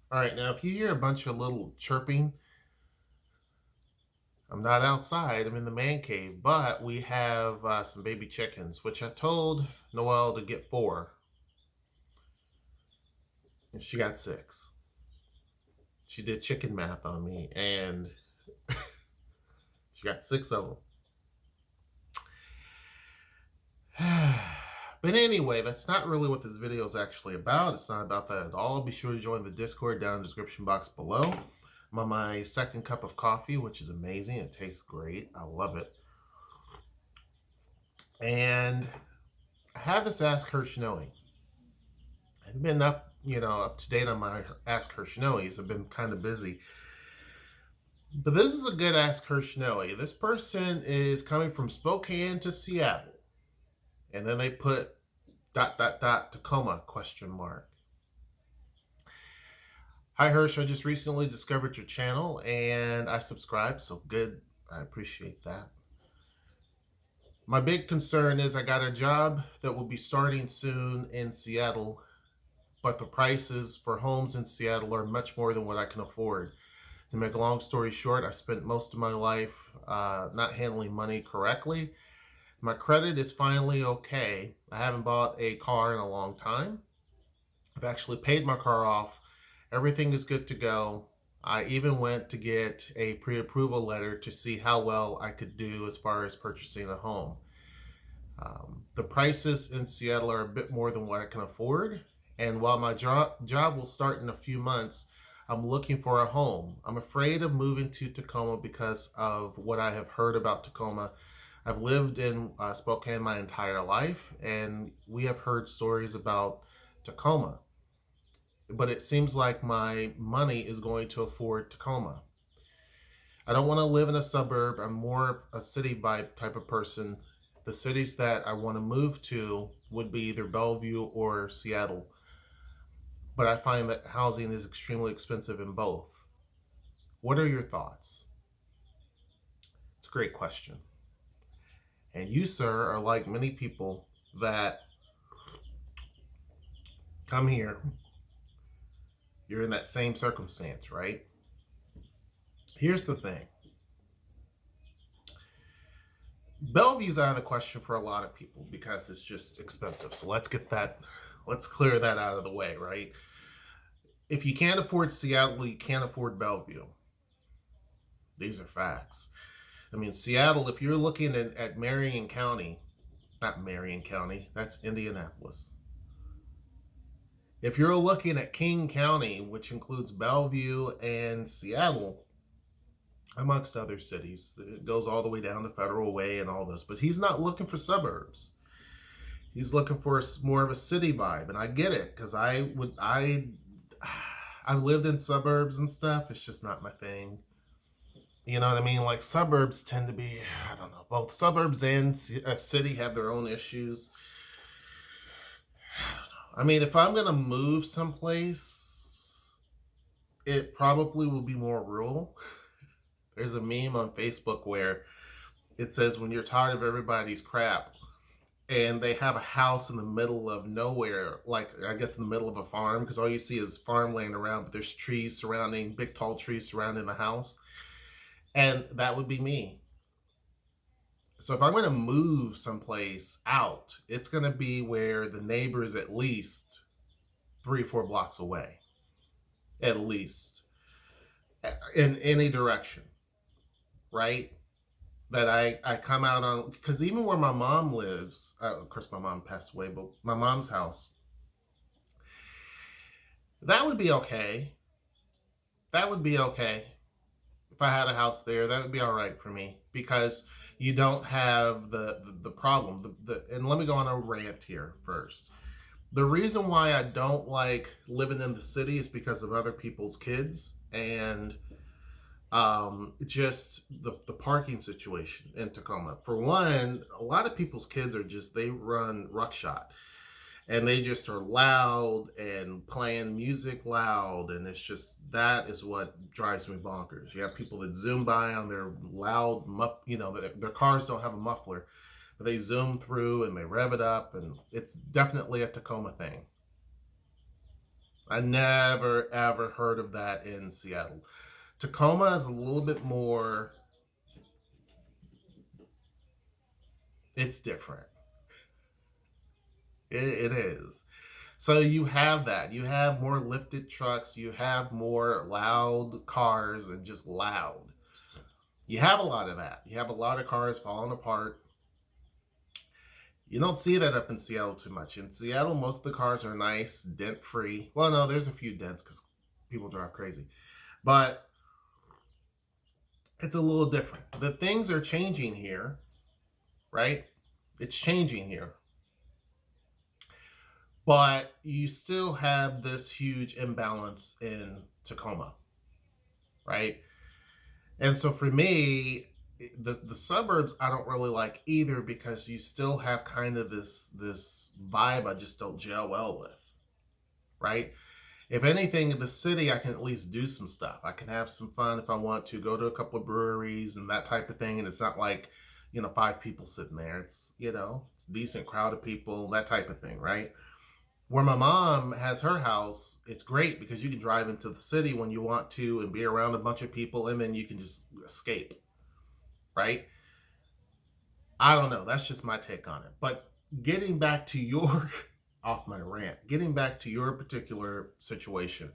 All right, now if you hear a bunch of little chirping, I'm not outside, I'm in the man cave, but we have some baby chickens, which I told Noelle to get 4, and she got 6. She did chicken math on me, and she got 6 of them. But anyway, that's not really what this video is actually about. It's not about that at all. Be sure to join the Discord down in the description box below. I'm on my second cup of coffee, which is amazing. It tastes great. I love it. And I have this Ask HershNoeie. I've been up to date on my Ask HershNoeie's. I've been kind of busy. But this is a good Ask HershNoeie. This person is coming from Spokane to Seattle. And then they put ... Tacoma ? Hi Hersh, I just recently discovered your channel and I subscribed, so good. I appreciate that. My big concern is I got a job that will be starting soon in Seattle, but the prices for homes in Seattle are much more than what I can afford. To make a long story short, I spent most of my life not handling money correctly. My credit is finally okay. I haven't bought a car in a long time. I've actually paid my car off. Everything is good to go. I even went to get a pre-approval letter to see how well I could do as far as purchasing a home. The prices in Seattle are a bit more than what I can afford. And while my job will start in a few months, I'm looking for a home. I'm afraid of moving to Tacoma because of what I have heard about Tacoma. I've lived in Spokane my entire life, and we have heard stories about Tacoma. But it seems like my money is going to afford Tacoma. I don't want to live in a suburb. I'm more of a city vibe type of person. The cities that I want to move to would be either Bellevue or Seattle. But I find that housing is extremely expensive in both. What are your thoughts? It's a great question. And you, sir, are like many people that come here. You're in that same circumstance, right? Here's the thing. Bellevue's out of the question for a lot of people because it's just expensive. So let's clear that out of the way, right? If you can't afford Seattle, you can't afford Bellevue. These are facts. I mean, Seattle, if you're looking at Marion County, not Marion County, that's Indianapolis. If you're looking at King County, which includes Bellevue and Seattle, amongst other cities, it goes all the way down to Federal Way and all this, but he's not looking for suburbs. He's looking for more of a city vibe, and I get it, because I've lived in suburbs and stuff. It's just not my thing. You know what I mean? Like, suburbs tend to be, I don't know, both suburbs and a city have their own issues. I mean, if I'm going to move someplace, it probably will be more rural. There's a meme on Facebook where it says when you're tired of everybody's crap and they have a house in the middle of nowhere, like I guess in the middle of a farm, because all you see is farmland around, but there's trees surrounding, big tall trees surrounding the house. And that would be me. So if I'm going to move someplace out, it's going to be where the neighbor is at least 3 or 4 blocks away. At least. In any direction. Right? That I come out on, because even where my mom lives, of course my mom passed away, but my mom's house, that would be okay. That would be okay. If I had a house there, that would be all right for me, because you don't have the problem. And let me go on a rant here first. The reason why I don't like living in the city is because of other people's kids and just the parking situation in Tacoma. For one, a lot of people's kids are they run ruckshot. And they just are loud and playing music loud. And it's just, that is what drives me bonkers. You have people that zoom by on their loud, their cars don't have a muffler, but they zoom through and they rev it up. And it's definitely a Tacoma thing. I never ever heard of that in Seattle. Tacoma is a little bit more, it's different. It is. So you have that. You have more lifted trucks. You have more loud cars and just loud. You have a lot of that. You have a lot of cars falling apart. You don't see that up in Seattle too much. In Seattle, most of the cars are nice, dent free. Well, no, there's a few dents because people drive crazy. But it's a little different. The things are changing here, right? It's changing here. But you still have this huge imbalance in Tacoma, right? And so for me, the suburbs I don't really like either because you still have kind of this vibe I just don't gel well with, right? If anything, in the city I can at least do some stuff. I can have some fun if I want to, go to a couple of breweries and that type of thing. And it's not like, 5 people sitting there. It's a decent crowd of people, that type of thing, right? Where my mom has her house, it's great because you can drive into the city when you want to and be around a bunch of people and then you can just escape, right? I don't know. That's just my take on it. But getting back to your off my rant, getting back to your particular situation,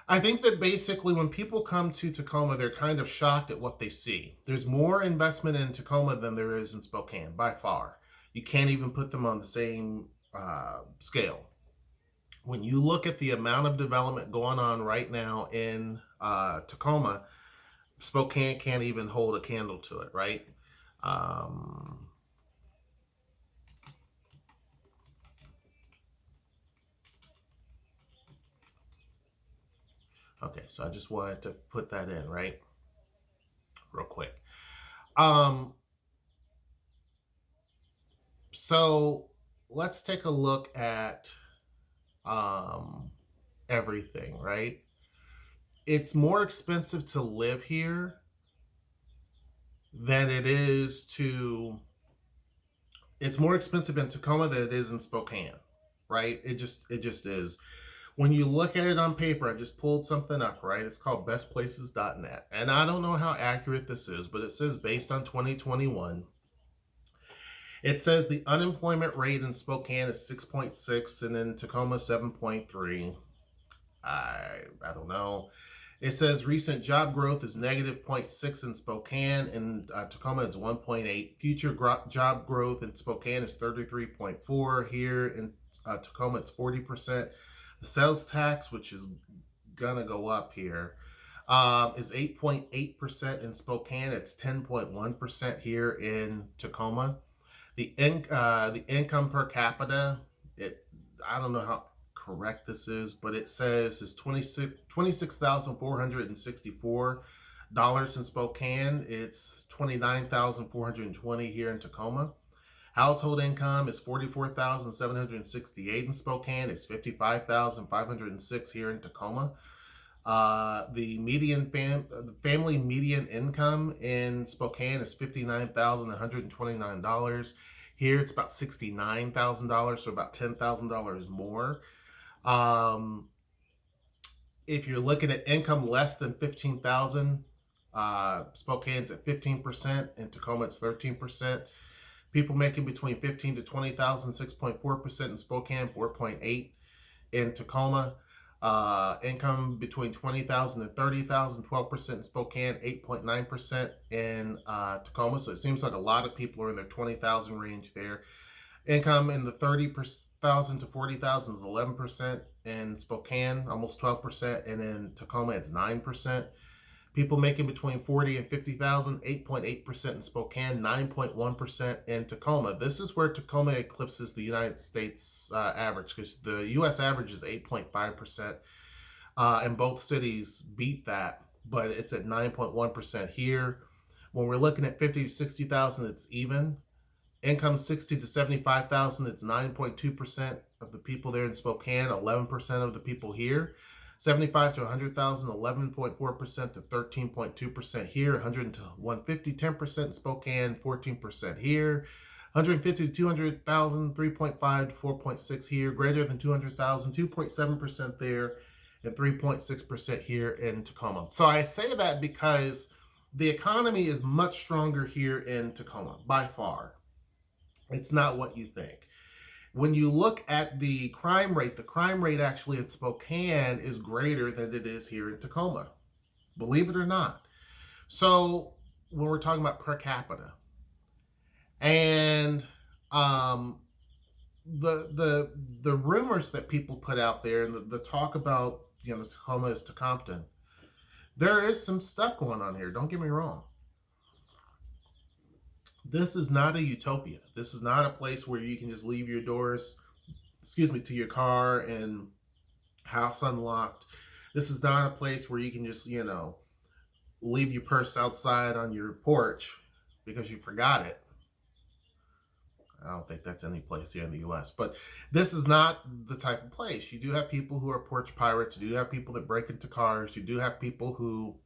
I think that basically when people come to Tacoma, they're kind of shocked at what they see. There's more investment in Tacoma than there is in Spokane, by far. You can't even put them on the same scale. When you look at the amount of development going on right now in Tacoma, Spokane can't even hold a candle to it, right? Um, okay, so I just wanted to put that in, right? Real quick. Um, so let's take a look at um, everything, right? It's more expensive to live here than it is to. It's more expensive in Tacoma than it is in Spokane, right? It just is. When you look at it on paper, I just pulled something up, right? It's called bestplaces.net. And I don't know how accurate this is, but it says based on 2021, it says the unemployment rate in Spokane is 6.6 and in Tacoma 7.3. I don't know. It says recent job growth is negative 0.6 in Spokane, and Tacoma is 1.8. Future job growth in Spokane is 33.4. Here in Tacoma, it's 40%. The sales tax, which is gonna go up here, is 8.8% in Spokane. It's 10.1% here in Tacoma. The income per capita, I don't know how correct this is, but it says is $26,464 in Spokane. It's $29,420 here in Tacoma. Household income is $44,768 in Spokane. It's $55,506 here in Tacoma. The family median income in Spokane is $59,129. Here it's about $69,000, so about $10,000 more. If you're looking at income less than 15,000, Spokane's at 15%, and Tacoma it's 13%. People making between 15 to 20,000, 6.4% in Spokane, 4.8 in Tacoma. Income between 20,000 and 30,000, 12% in Spokane, 8.9% in Tacoma. So it seems like a lot of people are in their 20,000 range there. Income in the 30,000 to 40,000 is 11% in Spokane, almost 12%, and in Tacoma it's 9%. People making between 40 and 50,000, 8.8% in Spokane, 9.1% in Tacoma. This is where Tacoma eclipses the United States average, because the U.S. average is 8.5%, and both cities beat that, but it's at 9.1% here. When we're looking at 50 to 60,000, it's even. Income 60 to 75,000, it's 9.2% of the people there in Spokane, 11% of the people here. 75 to 100,000, 11.4% to 13.2% here. 100 to 150, 10% in Spokane, 14% here. 150 to 200,000, 3.5 to 4.6 here, greater than 200,000, 2.7% there, and 3.6% here in Tacoma. So I say that because the economy is much stronger here in Tacoma, by far. It's not what you think. When you look at the crime rate actually in Spokane is greater than it is here in Tacoma, believe it or not. So when we're talking about per capita, and the rumors that people put out there, and the talk about, Tacoma is to Compton, there is some stuff going on here. Don't get me wrong. This is not a utopia. This is not a place where you can just leave your doors, to your car and house unlocked. This is not a place where you can just, leave your purse outside on your porch because you forgot it. I don't think that's any place here in the US, but this is not the type of place. You do have people who are porch pirates. You do have people that break into cars. You do have people who,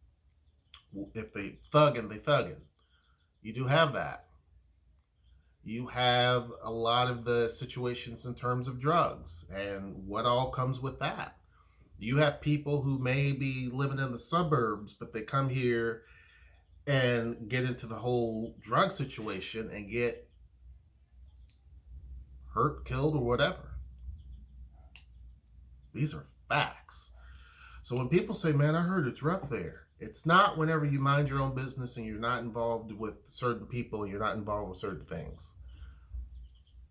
if they thuggin', they thuggin'. You do have that. You have a lot of the situations in terms of drugs and what all comes with that. You have people who may be living in the suburbs, but they come here and get into the whole drug situation and get hurt, killed, or whatever. These are facts. So when people say, man, I heard it's rough there, it's not whenever you mind your own business and you're not involved with certain people and you're not involved with certain things.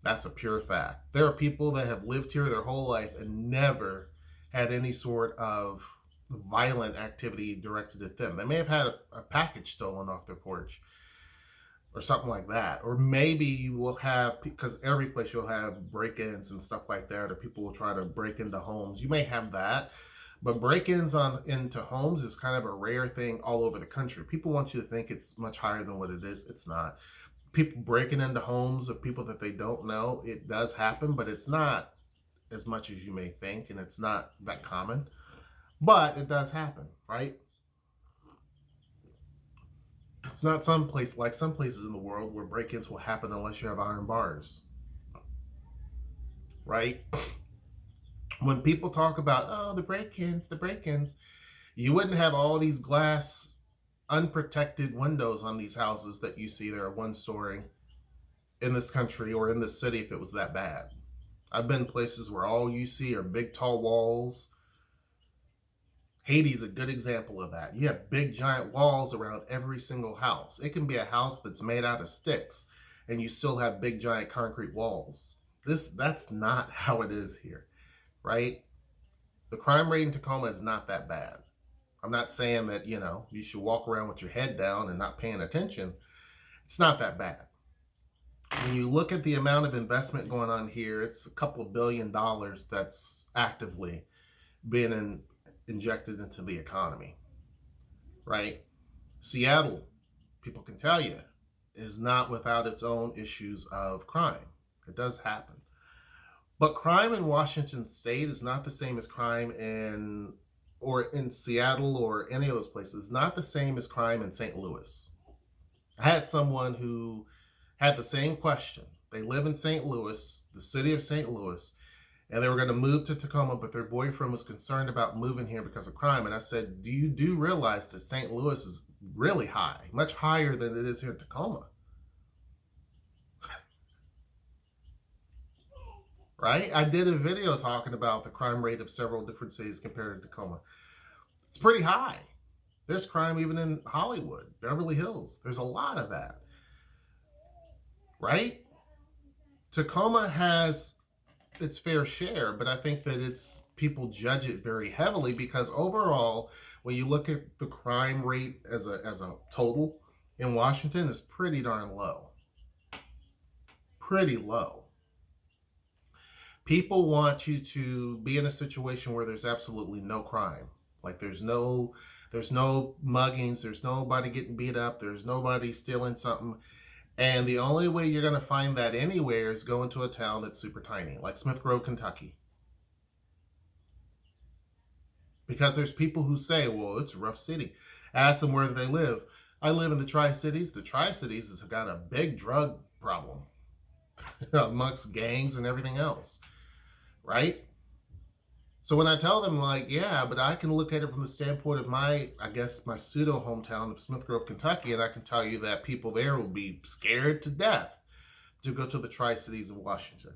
That's a pure fact. There are people that have lived here their whole life and never had any sort of violent activity directed at them. They may have had a package stolen off their porch or something like that. Or maybe you will have, because every place you'll have break-ins and stuff like that, or people will try to break into homes. You may have that. But break-ins into homes is kind of a rare thing all over the country. People want you to think it's much higher than what it is. It's not. People breaking into homes of people that they don't know, it does happen, but it's not as much as you may think, and it's not that common. But it does happen, right? It's not some places in the world where break-ins will happen unless you have iron bars, right? When people talk about, oh, the break-ins, you wouldn't have all these glass, unprotected windows on these houses that you see that are one story in this country or in this city if it was that bad. I've been places where all you see are big, tall walls. Haiti's a good example of that. You have big, giant walls around every single house. It can be a house that's made out of sticks, and you still have big, giant concrete walls. That's not how it is here, right? The crime rate in Tacoma is not that bad. I'm not saying that, you should walk around with your head down and not paying attention. It's not that bad. When you look at the amount of investment going on here, it's a couple of $1 billion that's actively being injected into the economy, right? Seattle, people can tell you, is not without its own issues of crime. It does happen. But crime in Washington State is not the same as crime in Seattle or any of those places. It's not the same as crime in St. Louis. I had someone who had the same question. They live in St. Louis, the city of St. Louis, and they were going to move to Tacoma, but their boyfriend was concerned about moving here because of crime. And I said, do you realize that St. Louis is really high, much higher than it is here in Tacoma? Right? I did a video talking about the crime rate of several different cities compared to Tacoma. It's pretty high. There's crime even in Hollywood, Beverly Hills. There's a lot of that. Right? Tacoma has its fair share, but I think that people judge it very heavily because overall, when you look at the crime rate as a total in Washington, is pretty darn low. Pretty low. People want you to be in a situation where there's absolutely no crime. Like there's no muggings, there's nobody getting beat up, there's nobody stealing something. And the only way you're going to find that anywhere is go into a town that's super tiny, like Smith Grove, Kentucky. Because there's people who say, well, it's a rough city. Ask them where they live. I live in the Tri-Cities. The Tri-Cities has got a big drug problem. amongst gangs and everything else, right? So when I tell them, like, yeah, but I can look at it from the standpoint of my, I guess, my pseudo hometown of Smith Grove, Kentucky, and I can tell you that people there will be scared to death to go to the Tri-Cities of Washington,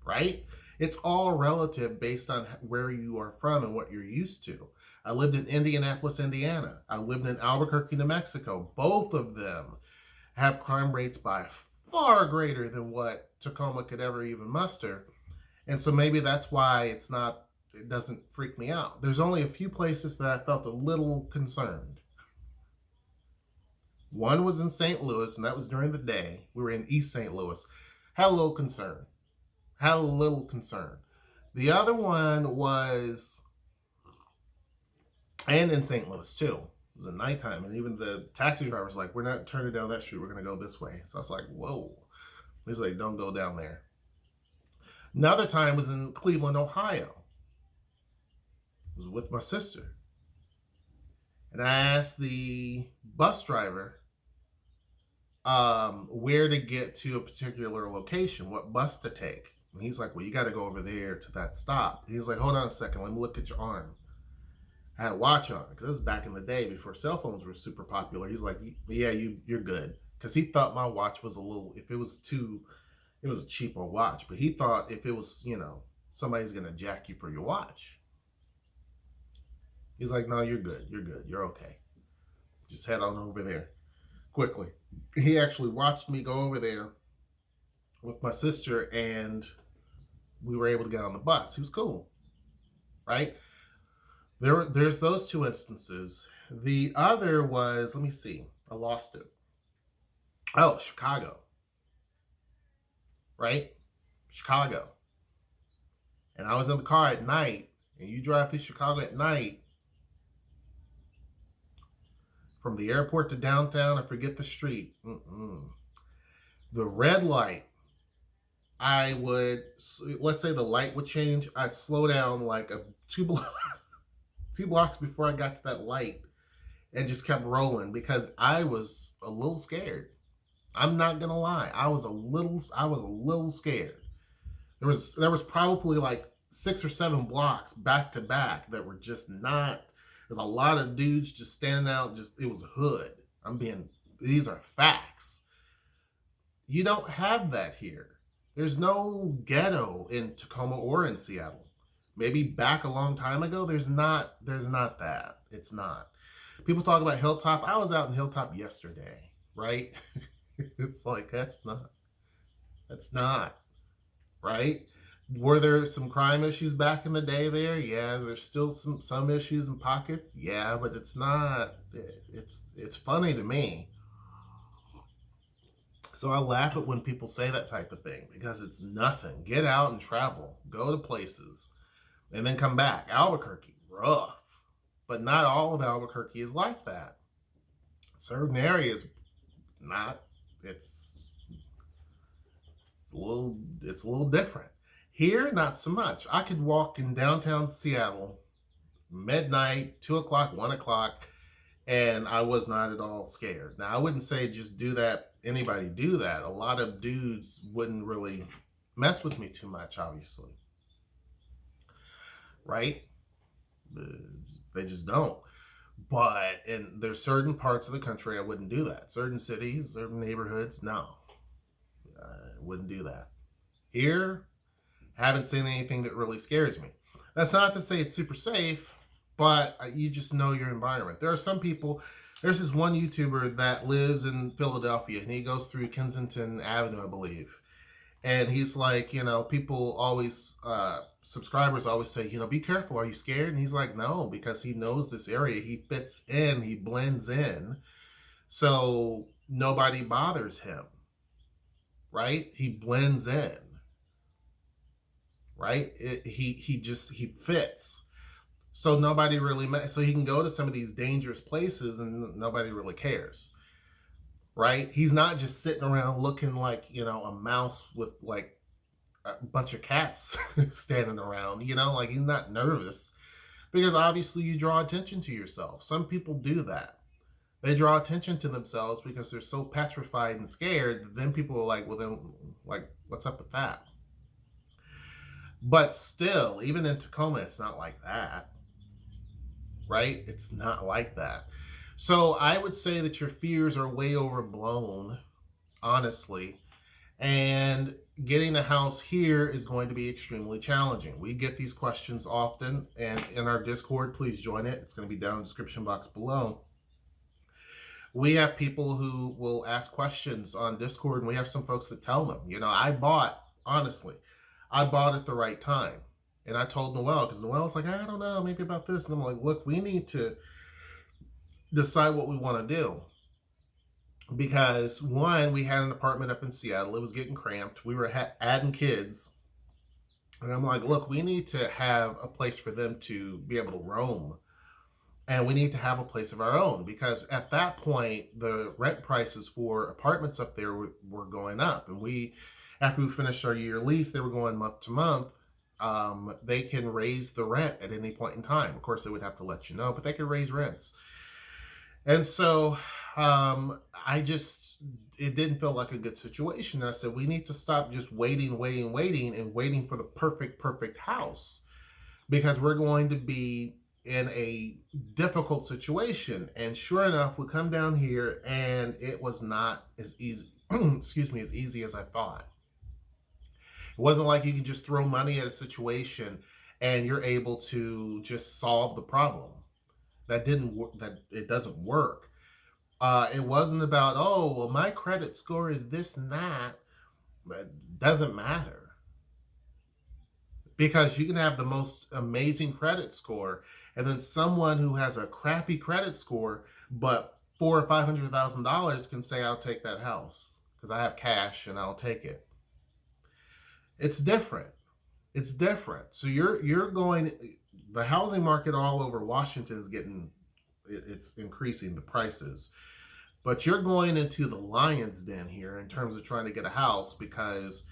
right? It's all relative based on where you are from and what you're used to. I lived in Indianapolis, Indiana. I lived in Albuquerque, New Mexico. Both of them have crime rates by far greater than what Tacoma could ever even muster. And so maybe that's why it doesn't freak me out. There's only a few places that I felt a little concerned. One was in St. Louis, and that was during the day. We were in East St. Louis. Had a little concern. The other one was, and in St. Louis too. It was at nighttime, and even the taxi driver was like, "We're not turning down that street. We're going to go this way." So I was like, "Whoa." He's like, "Don't go down there." Another time was in Cleveland, Ohio. I was with my sister. And I asked the bus driver where to get to a particular location, what bus to take. And he's like, "Well, you got to go over there to that stop." He's like, "Hold on a second. Let me look at your arm." I had a watch on because this was back in the day before cell phones were super popular. He's like, "Yeah, you're good." Because he thought my watch was it was a cheaper watch, but he thought if it was, somebody's going to jack you for your watch. He's like, "No, you're good. You're okay. Just head on over there quickly." He actually watched me go over there with my sister, and we were able to get on the bus. He was cool, right? There's those two instances. The other was, let me see, I lost it. Oh, Chicago, right? Chicago. And I was in the car at night, and you drive through Chicago at night from the airport to downtown, I forget the street. The red light, let's say the light would change, I'd slow down like two blocks before I got to that light and just kept rolling because I was a little scared. I'm not gonna lie, I was a little scared. There was probably like 6 or 7 blocks back to back that were just not. There's a lot of dudes just standing out. It was hood. These are facts. You don't have that here. There's no ghetto in Tacoma or in Seattle. Maybe back a long time ago, there's not that. It's not. People talk about Hilltop. I was out in Hilltop yesterday, right? It's like, that's not, right? Were there some crime issues back in the day there? Yeah, there's still some issues in pockets. Yeah, but it's not, it's funny to me. So I laugh at when people say that type of thing because it's nothing. Get out and travel, go to places, and then come back. Albuquerque, rough. But not all of Albuquerque is like that. Certain areas, not. It's a little different. Here, not so much. I could walk in downtown Seattle, midnight, 2 o'clock, 1 o'clock, and I was not at all scared. Now, I wouldn't say just do that. Anybody do that. A lot of dudes wouldn't really mess with me too much, obviously. Right? They just don't. But there's certain parts of the country I wouldn't do that. Certain cities, certain neighborhoods, no. I wouldn't do that. Here, haven't seen anything that really scares me. That's not to say it's super safe, but you just know your environment. There are some people, there's this one YouTuber that lives in Philadelphia, and he goes through Kensington Avenue, I believe. And he's like, people always, subscribers always say, "Be careful. Are you scared?" And he's like, "No," because he knows this area. He fits in. He blends in. So nobody bothers him, right? He blends in, right? He fits. So nobody really, so he can go to some of these dangerous places and nobody really cares. Right? He's not just sitting around looking like, a mouse with like a bunch of cats standing around, like he's not nervous because obviously you draw attention to yourself. Some people do that. They draw attention to themselves because they're so petrified and scared that then people are like, well, then, like, what's up with that? But still, even in Tacoma, it's not like that, right? It's not like that. So I would say that your fears are way overblown, honestly. And getting a house here is going to be extremely challenging. We get these questions often, and in our Discord, please join it. It's going to be down in the description box below. We have people who will ask questions on Discord, and we have some folks that tell them, honestly, I bought at the right time. And I told Noelle, because Noelle's like, I don't know, maybe about this. And I'm like, look, we need to decide what we want to do. Because one, we had an apartment up in Seattle. It was getting cramped. We were adding kids. And I'm like, look, we need to have a place for them to be able to roam. And we need to have a place of our own, because at that point, the rent prices for apartments up there were going up. And after we finished our year lease, they were going month to month. They can raise the rent at any point in time. Of course, they would have to let you know, but they could raise rents. And so it didn't feel like a good situation. And I said, we need to stop just waiting, and waiting for the perfect house, because we're going to be in a difficult situation. And sure enough, we come down here and it was not as easy, as easy as I thought. It wasn't like you can just throw money at a situation and you're able to just solve the problem. That it doesn't work. It wasn't about, oh, well, my credit score is this and that. But it doesn't matter. Because you can have the most amazing credit score, and then someone who has a crappy credit score, but $400,000 or $500,000 can say, I'll take that house because I have cash and I'll take it. It's different. It's different. So the housing market all over Washington is it's increasing the prices. But you're going into the lion's den here in terms of trying to get a house, because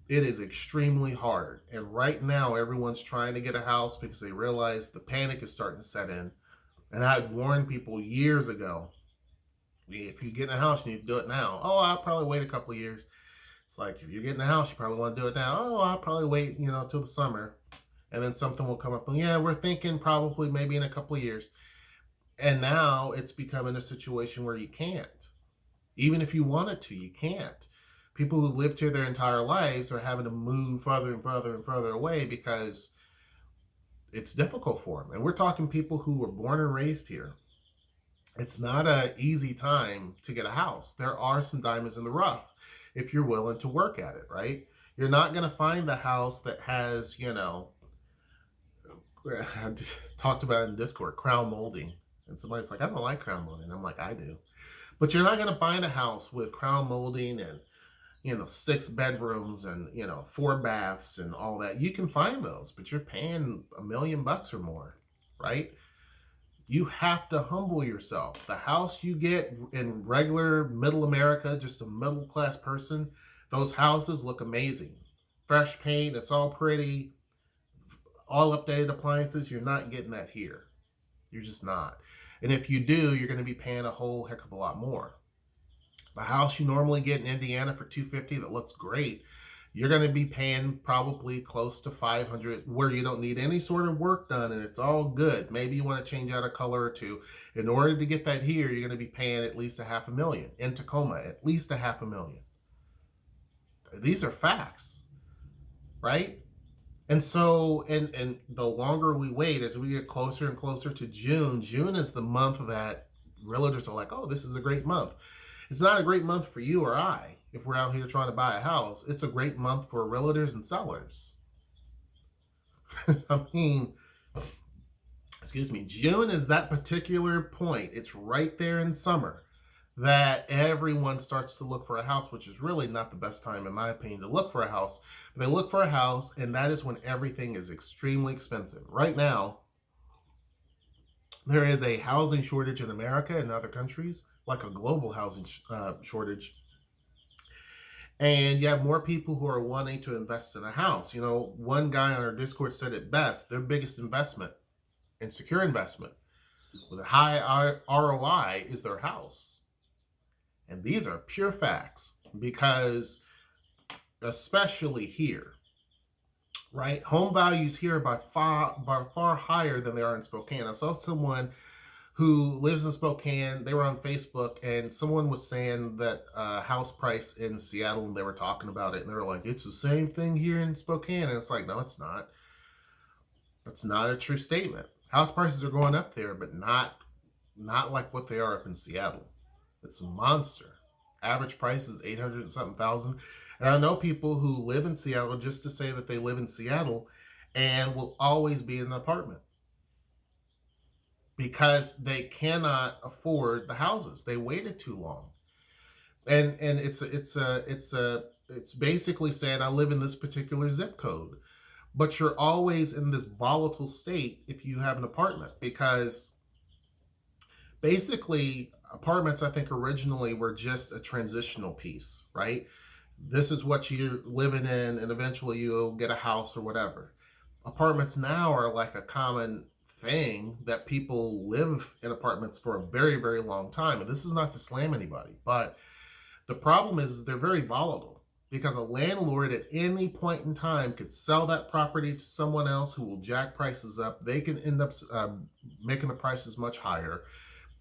it is extremely hard. And right now, everyone's trying to get a house because they realize the panic is starting to set in. And I had warned people years ago, if you get in a house, you need to do it now. Oh, I'll probably wait a couple of years. It's like, if you're getting a house, you probably want to do it now. Oh, I'll probably wait, till the summer. And then something will come up. And yeah, we're thinking probably maybe in a couple of years. And now it's becoming a situation where you can't. Even if you wanted to, you can't. People who lived here their entire lives are having to move further and further and further away because it's difficult for them. And we're talking people who were born and raised here. It's not an easy time to get a house. There are some diamonds in the rough if you're willing to work at it, right? You're not going to find the house that has, I talked about it in Discord, crown molding. And somebody's like, I don't like crown molding. I'm like, I do. But you're not going to find a house with crown molding and 6 bedrooms and 4 baths and all that. You can find those, but you're paying $1 million or more, right? You have to humble yourself. The house you get in regular middle America, just a middle class person, those houses look amazing. Fresh paint, it's all pretty, all updated appliances. You're not getting that here. You're just not. And if you do, you're going to be paying a whole heck of a lot more. The house you normally get in Indiana for $250 that looks great, you're going to be paying probably close to $500, where you don't need any sort of work done and it's all good. Maybe you want to change out a color or two. In order to get that here, you're going to be paying at least $500,000. In Tacoma, at least $500,000. These are facts, right? And so, and the longer we wait, as we get closer and closer to June is the month that realtors are like, oh, this is a great month. It's not a great month for you or I if we're out here trying to buy a house. It's a great month for realtors and sellers. I mean, June is that particular point. It's right there in summer that everyone starts to look for a house, which is really not the best time, in my opinion, to look for a house. But they look for a house, and that is when everything is extremely expensive. Right now, there is a housing shortage in America and other countries, like a global housing shortage. And you have more people who are wanting to invest in a house. One guy on our Discord said it best: their biggest investment and secure investment with a high ROI is their house. And these are pure facts because, especially here, right? Home values here are by far higher than they are in Spokane. I saw someone who lives in Spokane. They were on Facebook, and someone was saying that house price in Seattle, and they were talking about it, and they were like, "It's the same thing here in Spokane." And it's like, no, it's not. That's not a true statement. House prices are going up there, but not like what they are up in Seattle. It's a monster. Average price is 800 and something thousand. And I know people who live in Seattle just to say that they live in Seattle and will always be in an apartment because they cannot afford the houses. They waited too long. And it's basically saying I live in this particular zip code. But you're always in this volatile state if you have an apartment, because basically apartments, I think, originally were just a transitional piece, right? This is what you're living in, and eventually you'll get a house or whatever. Apartments now are like a common thing that people live in apartments for a very, very long time. And this is not to slam anybody, but the problem is they're very volatile, because a landlord at any point in time could sell that property to someone else who will jack prices up. They can end up making the prices much higher.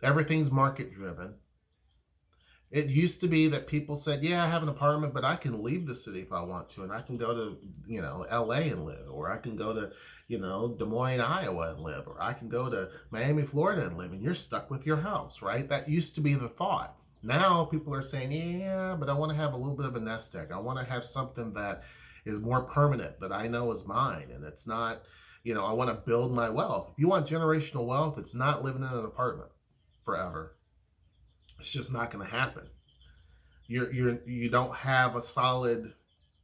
Everything's market driven. It used to be that people said, yeah, I have an apartment, but I can leave the city if I want to, and I can go to, LA and live, or I can go to, Des Moines, Iowa and live, or I can go to Miami, Florida and live, and you're stuck with your house, right? That used to be the thought. Now people are saying, yeah, but I want to have a little bit of a nest egg. I want to have something that is more permanent, that I know is mine. And it's not, I want to build my wealth. If you want generational wealth, it's not living in an apartment forever. It's just not going to happen. You don't have a solid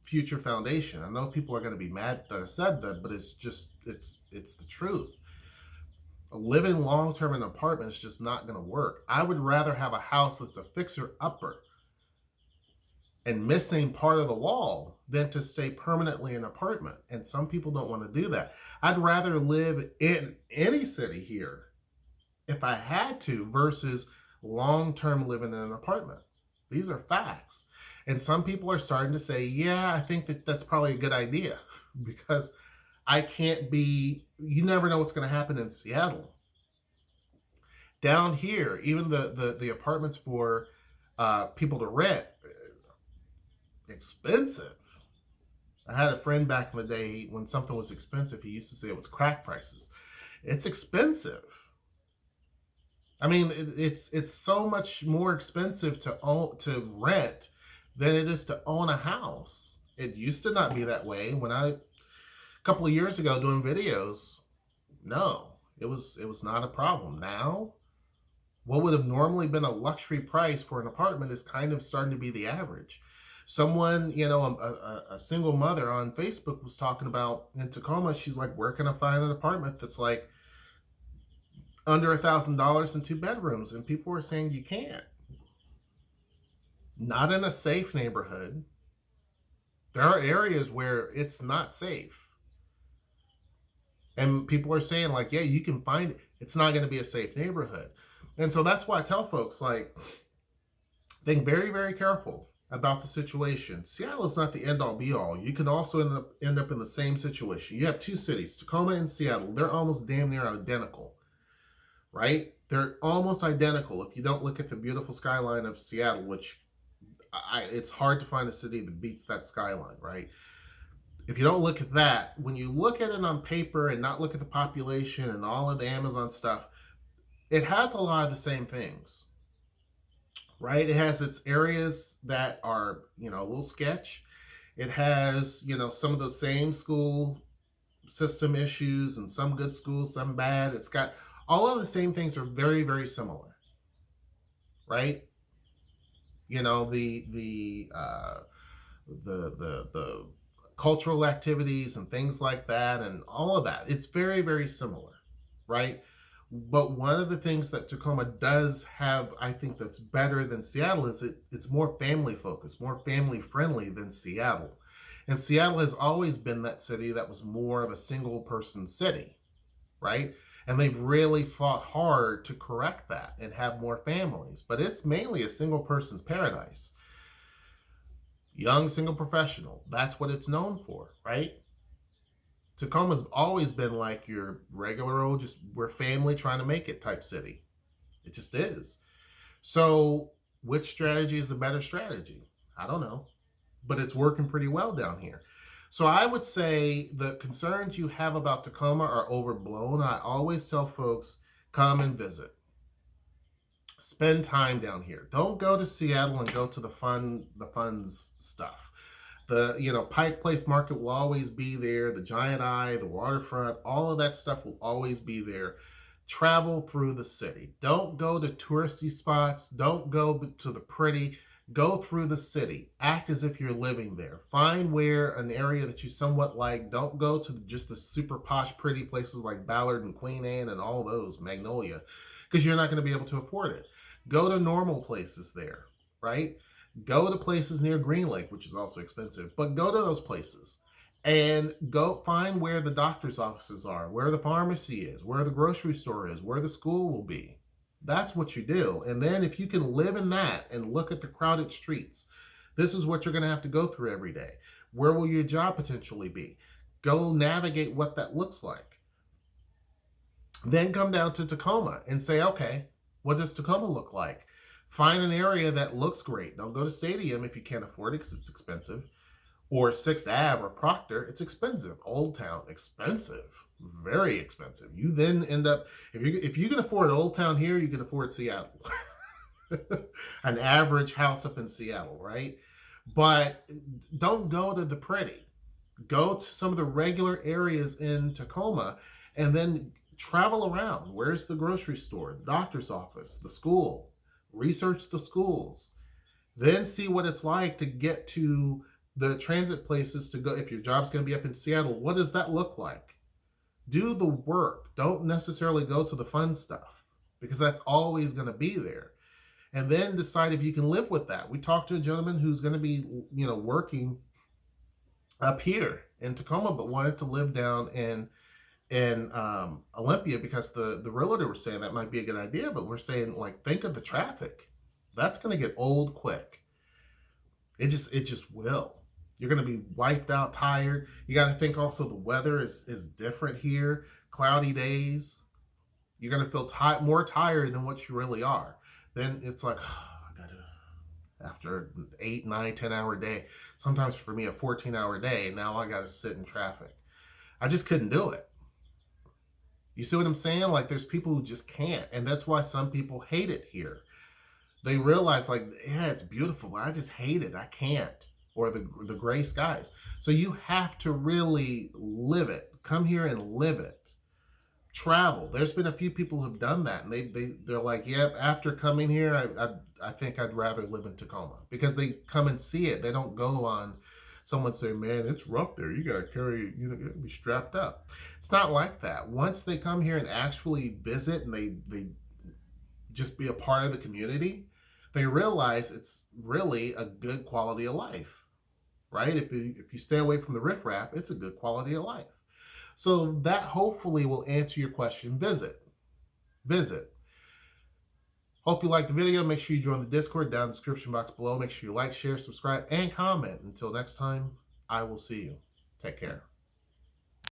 future foundation. I know people are going to be mad that I said that, but it's the truth. Living long-term in an apartment is just not going to work. I would rather have a house that's a fixer-upper and missing part of the wall than to stay permanently in an apartment. And some people don't want to do that. I'd rather live in any city here if I had to versus long-term living in an apartment. These are facts. And some people are starting to say, yeah, I think that's probably a good idea, because you never know what's going to happen in Seattle. Down here, even the apartments for people to rent, expensive. I had a friend back in the day, when something was expensive, he used to say it was crack prices. It's expensive. I mean, it's so much more expensive to rent than it is to own a house. It used to not be that way. When a couple of years ago doing videos, no, it was not a problem. Now, what would have normally been a luxury price for an apartment is kind of starting to be the average. Someone, a single mother on Facebook was talking about in Tacoma, she's like, where can I find an apartment that's like under $1,000 and 2 bedrooms? And people were saying you can't. Not in a safe neighborhood. There are areas where it's not safe. And people are saying, like, yeah, you can find it. It's not going to be a safe neighborhood. And so that's why I tell folks, like, think very, very careful about the situation. Seattle is not the end-all be-all. You can also end up in the same situation. You have 2 cities, Tacoma and Seattle. They're almost damn near identical, right? They're almost identical if you don't look at the beautiful skyline of Seattle, which it's hard to find a city that beats that skyline, right? If you don't look at that, when you look at it on paper and not look at the population and all of the Amazon stuff, it has a lot of the same things, right? It has its areas that are, a little sketch. It has, some of the same school system issues, and some good schools, some bad. It's got all of the same things, are very, very similar, right? The cultural activities and things like that, and all of that. It's very, very similar, right? But one of the things that Tacoma does have, I think, that's better than Seattle is it's more family focused, more family friendly than Seattle. And Seattle has always been that city that was more of a single person city, right? And they've really fought hard to correct that and have more families. But it's mainly a single person's paradise. Young single professional. That's what it's known for, right? Tacoma's always been like your regular old, just we're family trying to make it type city. It just is. So which strategy is the better strategy? I don't know, but it's working pretty well down here. So I would say the concerns you have about Tacoma are overblown. I always tell folks, come and visit. Spend time down here. Don't go to Seattle and go to the funds stuff. The Pike Place Market will always be there. The Giant Eye, the waterfront, all of that stuff will always be there. Travel through the city. Don't go to touristy spots. Don't go to the pretty. Go through the city. Act as if you're living there. Find where an area that you somewhat like. Don't go to just the super posh, pretty places like Ballard and Queen Anne and all those, Magnolia, because you're not going to be able to afford it. Go to normal places there, right? Go to places near Green Lake, which is also expensive, but go to those places and go find where the doctor's offices are, where the pharmacy is, where the grocery store is, where the school will be. That's what you do. And then if you can live in that and look at the crowded streets, this is what you're going to have to go through every day. Where will your job potentially be? Go navigate what that looks like. Then come down to Tacoma and say, okay, what does Tacoma look like? Find an area that looks great. Don't go to Stadium if you can't afford it because it's expensive. Or 6th Ave or Proctor, it's expensive. Old Town, expensive. Very expensive. You then end up, if you can afford Old Town here, you can afford Seattle. An average house up in Seattle, right? But don't go to the pretty. Go to some of the regular areas in Tacoma and then travel around. Where's the grocery store, the doctor's office, the school? Research the schools. Then see what it's like to get to the transit places to go. If your job's going to be up in Seattle, what does that look like? Do the work. Don't necessarily go to the fun stuff because that's always going to be there. And then decide if you can live with that. We talked to a gentleman who's going to be, working up here in Tacoma, but wanted to live down in Olympia because the realtor was saying that might be a good idea, but we're saying, like, think of the traffic. That's going to get old quick. It just will. You're going to be wiped out, tired. You got to think also the weather is different here. Cloudy days. You're going to feel more tired than what you really are. Then it's like, I got to, after 8, 9, 10-hour day, sometimes for me a 14-hour day, now I got to sit in traffic. I just couldn't do it. You see what I'm saying? Like, there's people who just can't. And that's why some people hate it here. They realize, like, yeah, it's beautiful, but I just hate it. I can't. Or the gray skies. So you have to really live it. Come here and live it. Travel. There's been a few people who've done that. And they're like, yep, after coming here, I think I'd rather live in Tacoma. Because they come and see it. They don't go on someone say, man, it's rough there. You got to carry, you got to be strapped up. It's not like that. Once they come here and actually visit and they just be a part of the community, they realize it's really a good quality of life, right? If you stay away from the riffraff, it's a good quality of life. So that hopefully will answer your question. Visit. Hope you liked the video. Make sure you join the Discord down in the description box below. Make sure you like, share, subscribe, and comment. Until next time, I will see you. Take care.